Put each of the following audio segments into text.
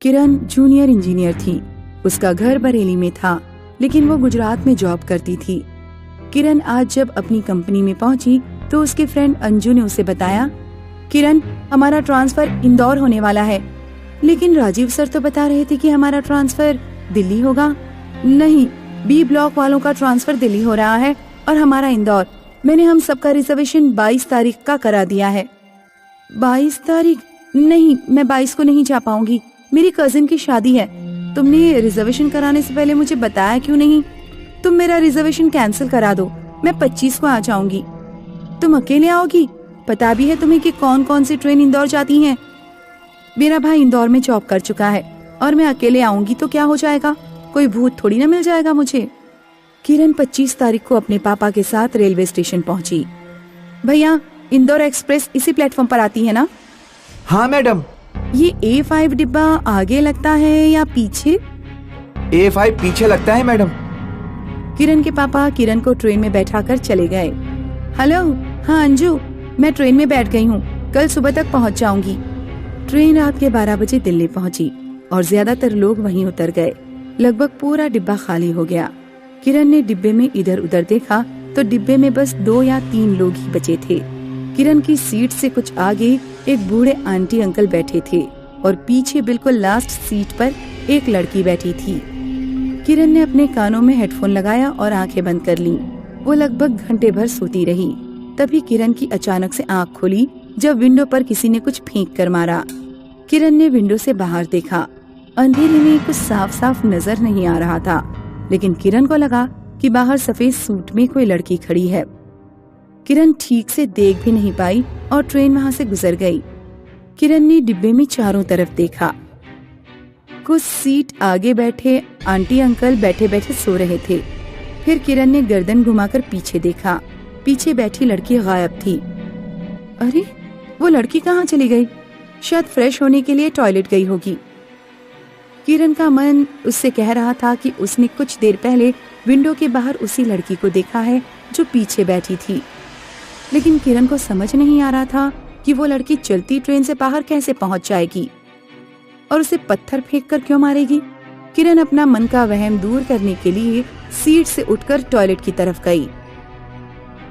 किरण junior engineer थी। उसका घर बरेली में था, लेकिन वो गुजरात में जॉब करती थी। किरण आज जब अपनी कंपनी में पहुंची तो उसके फ्रेंड अंजू ने उसे बताया, किरण, हमारा ट्रांसफर इंदौर होने वाला है। लेकिन राजीव सर तो बता रहे थे कि हमारा ट्रांसफर दिल्ली होगा। नहीं, बी ब्लॉक वालों का ट्रांसफर दिल्ली हो रहा है और हमारा इंदौर। मैंने हम सबका रिजर्वेशन 22 तारीख का करा दिया है। 22 तारीख? नहीं, मैं 22 को नहीं जा पाऊंगी, मेरी कजिन की शादी है। तुमने रिजर्वेशन कराने से पहले मुझे बताया क्यों नहीं? तुम मेरा रिजर्वेशन कैंसिल करा दो, मैं 25 को आ जाऊंगी। तुम अकेले आओगी? पता भी है तुम्हें कि कौन कौन सी ट्रेन इंदौर जाती हैं? मेरा भाई इंदौर में जॉब कर चुका है और मैं अकेले आऊंगी तो क्या हो जाएगा? कोई भूत थोड़ी ना मिल जाएगा मुझे। किरण 25 तारीख को अपने पापा के साथ रेलवे स्टेशन पहुंची। भैया, इंदौर एक्सप्रेस इसी प्लेटफॉर्म पर आती है ना? हाँ मैडम। ये A5 डिब्बा आगे लगता है या पीछे? A5 पीछे लगता है मैडम। किरण के पापा किरण को ट्रेन में बैठाकर चले गए। हेलो, हाँ अंजू, मैं ट्रेन में बैठ गई हूँ, कल सुबह तक पहुँच जाऊंगी। ट्रेन रात के 12 बजे दिल्ली पहुँची और ज्यादातर लोग वहीं उतर गए। लगभग पूरा डिब्बा खाली हो गया। किरण ने डिब्बे में इधर उधर देखा तो डिब्बे में बस 2 या 3 लोग ही बचे थे। किरण की सीट से कुछ आगे एक बूढ़े आंटी अंकल बैठे थे और पीछे बिल्कुल लास्ट सीट पर एक लड़की बैठी थी। किरण ने अपने कानों में हेडफोन लगाया और आंखें बंद कर लीं। वो लगभग घंटे भर सोती रही। तभी किरण की अचानक से आंख खुली जब विंडो पर किसी ने कुछ फेंक कर मारा। किरण ने विंडो से बाहर देखा। अंधेरे में कुछ साफ साफ नजर नहीं आ रहा था, लेकिन किरण को लगा कि बाहर सफेद सूट में कोई लड़की खड़ी है। किरण ठीक से देख भी नहीं पाई और ट्रेन वहाँ से गुजर गई। किरण ने डिब्बे में चारों तरफ देखा। कुछ सीट आगे बैठे आंटी अंकल बैठे बैठे सो रहे थे। फिर किरण ने गर्दन घुमाकर पीछे देखा। पीछे बैठी लड़की गायब थी। अरे, वो लड़की कहाँ चली गई? शायद फ्रेश होने के लिए टॉयलेट गई होगी। किरण का मन उससे कह रहा था कि उसने कुछ देर पहले विंडो के बाहर उसी लड़की को देखा है जो पीछे बैठी थी। लेकिन किरण को समझ नहीं आ रहा था कि वो लड़की चलती ट्रेन से बाहर कैसे पहुंच जाएगी और उसे पत्थर फेंक कर क्यों मारेगी। किरण अपना मन का वहम दूर करने के लिए सीट से उठकर टॉयलेट की तरफ गई।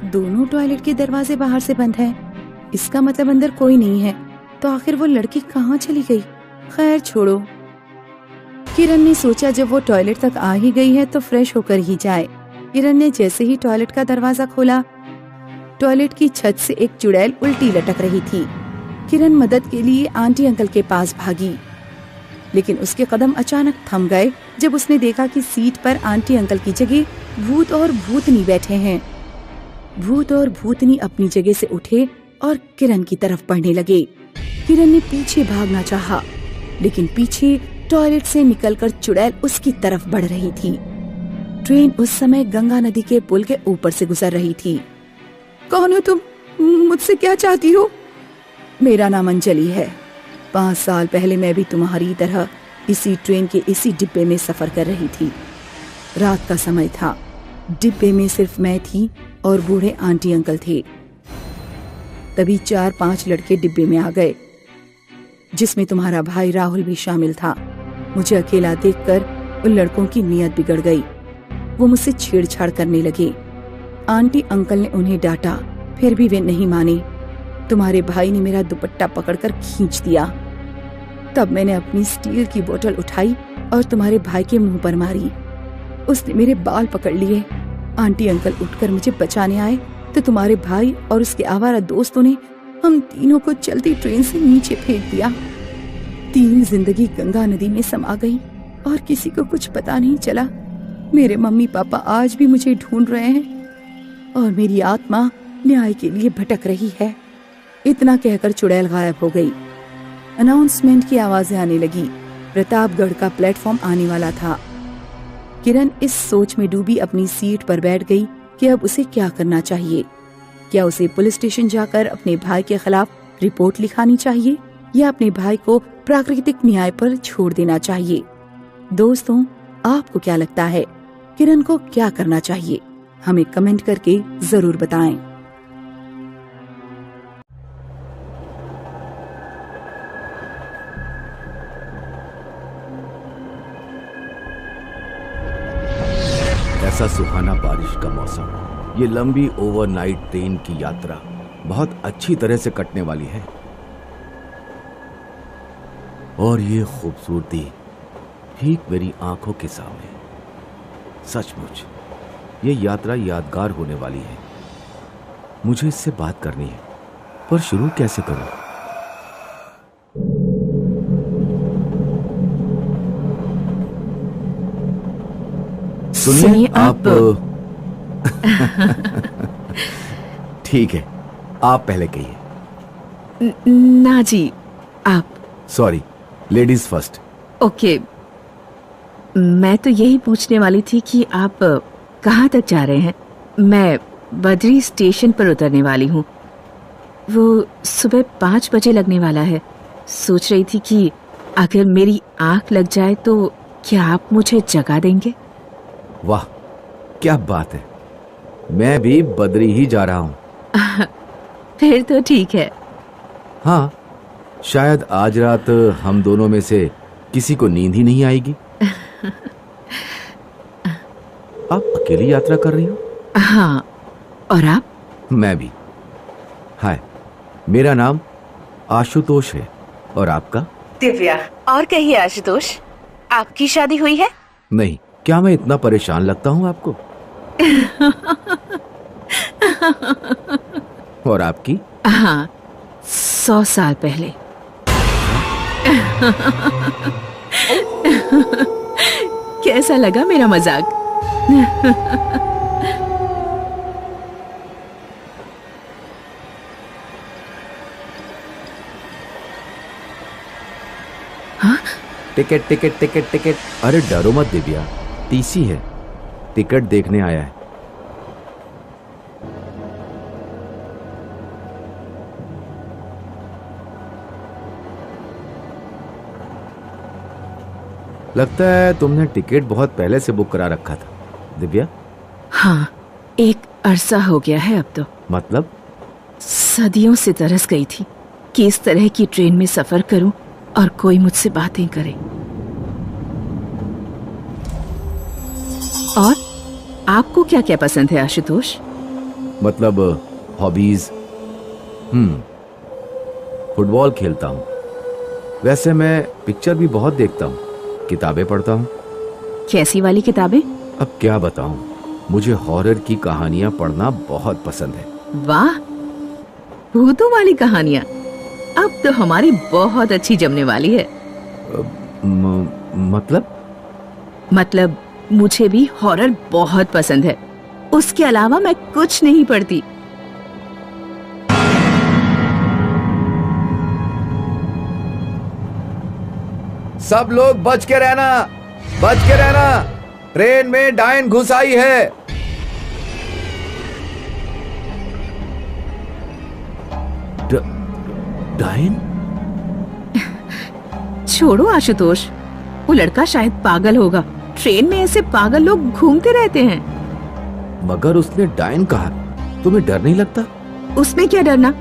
दोनों टॉयलेट के दरवाजे बाहर से बंद हैं। इसका मतलब अंदर कोई नहीं है। तो आखिर वो लड़की कहाँ चली गई? खैर छोड़ो। किरण ने सोचा जब वो टॉयलेट तक आ ही गई है तो फ्रेश होकर ही जाए। किरण ने जैसे ही टॉयलेट का दरवाजा खोला, टॉयलेट की छत से एक चुड़ैल उल्टी लटक रही थी। किरण मदद के लिए आंटी अंकल के पास भागी, लेकिन उसके कदम अचानक थम गए जब उसने देखा कि सीट पर आंटी अंकल की जगह भूत और भूतनी बैठे हैं। भूत और भूतनी अपनी जगह से उठे और किरण की तरफ बढ़ने लगे। किरण ने पीछे भागना चाहा, लेकिन पीछे टॉयलेट से निकलकर चुड़ैल उसकी तरफ बढ़ रही थी। ट्रेन उस समय गंगा नदी के पुल के ऊपर से गुजर रही थी। कौन हो तुम? मुझसे क्या चाहती हो? मेरा नाम अंजलि है। 5 साल पहले मैं भी तुम्हारी तरह इसी ट्रेन के इसी डिब्बे में सफर कर रही थी। रात का समय था। डिब्बे में सिर्फ मैं थी और बूढ़े आंटी अंकल थे। तभी 4-5 लड़के डिब्बे में आ गए, जिसमें तुम्हारा भाई राहुल भी शामिल था। मुझे अकेला देखकर उन लड़कों की नीयत बिगड़ गई। वो मुझसे छेड़छाड़ करने लगे। आंटी अंकल ने उन्हें डांटा, फिर भी वे नहीं माने। तुम्हारे भाई ने मेरा दुपट्टा पकड़कर खींच दिया। तब मैंने अपनी स्टील की बोतल उठाई और तुम्हारे भाई के मुंह पर मारी। उसने मेरे बाल पकड़ लिए। आंटी अंकल उठकर मुझे बचाने आए तो तुम्हारे भाई और उसके आवारा दोस्तों ने हम तीनों को चलती ट्रेन से नीचे फेंक दिया। 3 जिंदगी गंगा नदी में समा गई और किसी को कुछ पता नहीं चला। मेरे मम्मी पापा आज भी मुझे ढूंढ रहे हैं और मेरी आत्मा न्याय के लिए भटक रही है। इतना कहकर चुड़ैल गायब हो गई। अनाउंसमेंट की आवाजें आने लगी। प्रतापगढ़ का प्लेटफॉर्म आने वाला था। किरण इस सोच में डूबी अपनी सीट पर बैठ गई कि अब उसे क्या करना चाहिए। क्या उसे पुलिस स्टेशन जाकर अपने भाई के खिलाफ रिपोर्ट लिखानी चाहिए या अपने भाई को प्राकृतिक न्याय पर छोड़ देना चाहिए? दोस्तों, आपको क्या लगता है, किरण को क्या करना चाहिए? हमें कमेंट करके जरूर बताएं। कैसा सुहाना बारिश का मौसम। ये लंबी ओवरनाइट ट्रेन की यात्रा बहुत अच्छी तरह से कटने वाली है। और ये खूबसूरती ठीक मेरी आंखों के सामने। सचमुच ये यात्रा यादगार होने वाली है। मुझे इससे बात करनी है, पर शुरू कैसे करूं? सुनिए आप ठीक है, आप पहले कहिए। ना जी, आप। Sorry, ladies first. ओके, मैं तो यही पूछने वाली थी कि आप कहाँ तक जा रहे हैं। मैं बद्री स्टेशन पर उतरने वाली हूँ। वो सुबह 5 बजे लगने वाला है। सोच रही थी कि अगर मेरी आंख लग जाए तो क्या आप मुझे जगा देंगे? वाह, क्या बात है। मैं भी बद्री ही जा रहा हूँ। फिर तो ठीक है। हाँ, शायद आज रात हम दोनों में से किसी को नींद ही नहीं आएगी। आप अकेली यात्रा कर रही हो? हाँ, और आप? मैं भी। हाय, मेरा नाम आशुतोष है। और आपका? दिव्या। और कहिए आशुतोष, आपकी शादी हुई है? नहीं, क्या मैं इतना परेशान लगता हूँ आपको? और आपकी? हाँ, 100 साल पहले। कैसा लगा मेरा मजाक? हाँ? Ticket ticket ticket ticket. अरे डरो मत दिव्या, टीसी है, टिकट देखने आया है। लगता है तुमने टिकट बहुत पहले से बुक करा रखा था दिव्या। हाँ, एक अरसा हो गया है अब तो। मतलब? सदियों से तरस गई थी कि इस तरह की ट्रेन में सफर करूं और कोई मुझसे बातें करे। और आपको क्या क्या पसंद है आशुतोष? मतलब हॉबीज? फुटबॉल खेलता हूँ। वैसे मैं पिक्चर भी बहुत देखता हूँ, किताबें पढ़ता हूँ। कैसी वाली किताबें? अब क्या बताऊं, मुझे हॉरर की कहानियां पढ़ना बहुत पसंद है। वाह, भूतों वाली कहानियां अब तो हमारी बहुत अच्छी जमने वाली है। मतलब मुझे भी हॉरर बहुत पसंद है। उसके अलावा मैं कुछ नहीं पढ़ती। सब लोग बच के रहना, बच के रहना। ट्रेन में डायन घुस आई है। डायन? छोड़ो आशुतोष, वो लड़का शायद पागल होगा। ट्रेन में ऐसे पागल लोग घूमते रहते हैं। मगर उसने डायन कहा, तुम्हें डर नहीं लगता? उसमें क्या डरना,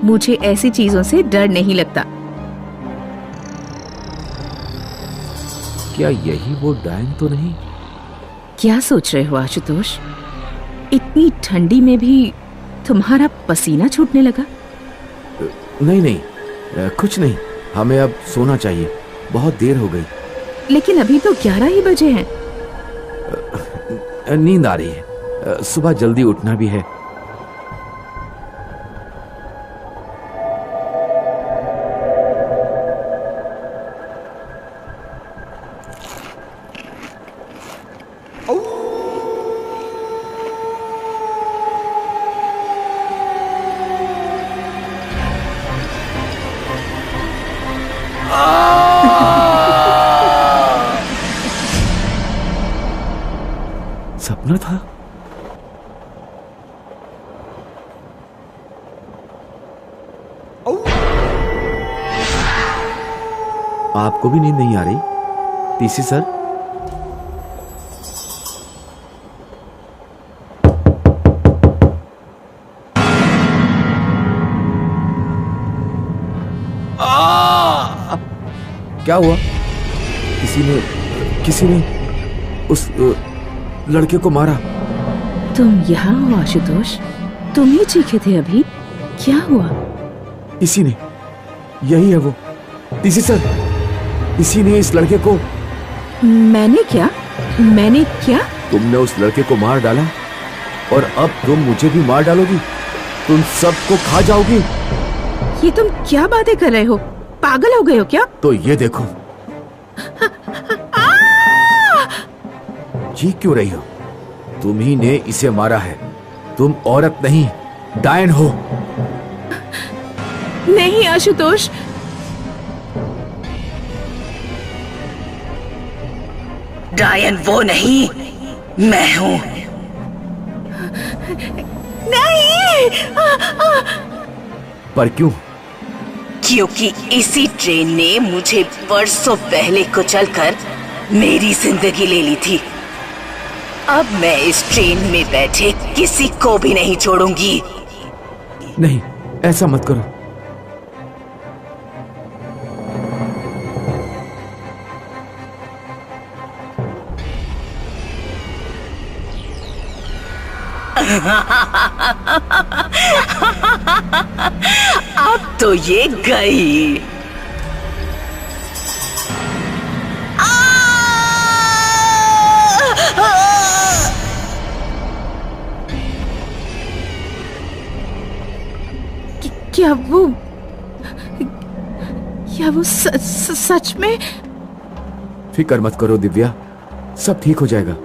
मुझे ऐसी चीजों से डर नहीं लगता। क्या यही वो डायन तो नहीं? क्या सोच रहे हो आशुतोष? इतनी ठंडी में भी तुम्हारा पसीना छूटने लगा? नहीं नहीं, कुछ नहीं। हमें अब सोना चाहिए, बहुत देर हो गई। लेकिन अभी तो 11 ही बजे हैं। नींद आ रही है, सुबह जल्दी उठना भी है। सपना था? आपको भी नींद नहीं आ रही टीसी सर? क्या हुआ? किसी ने लड़के को मारा। तुम यहाँ हो आशुतोष? तुम ही चीखे थे अभी, क्या हुआ? इसी ने, यही है वो, इसी सर, इसी ने इस लड़के को। मैंने क्या? मैंने क्या? तुमने उस लड़के को मार डाला और अब तुम मुझे भी मार डालोगी। तुम सबको खा जाओगी। ये तुम क्या बातें कर रहे हो? पागल हो गए हो क्या? तो ये देखो। चीख क्यों रही हो? तुम ही ने इसे मारा है। तुम औरत नहीं, डायन हो। नहीं आशुतोष, डायन वो नहीं, मैं हूं। नहीं। पर क्यों? क्योंकि इसी ट्रेन ने मुझे वर्षों पहले कुचलकर मेरी जिंदगी ले ली थी। अब मैं इस ट्रेन में बैठे किसी को भी नहीं छोड़ूंगी। नहीं, ऐसा मत करो। अब तो ये गई। क्या वो सच में? फिक्र मत करो दिव्या, सब ठीक हो जाएगा।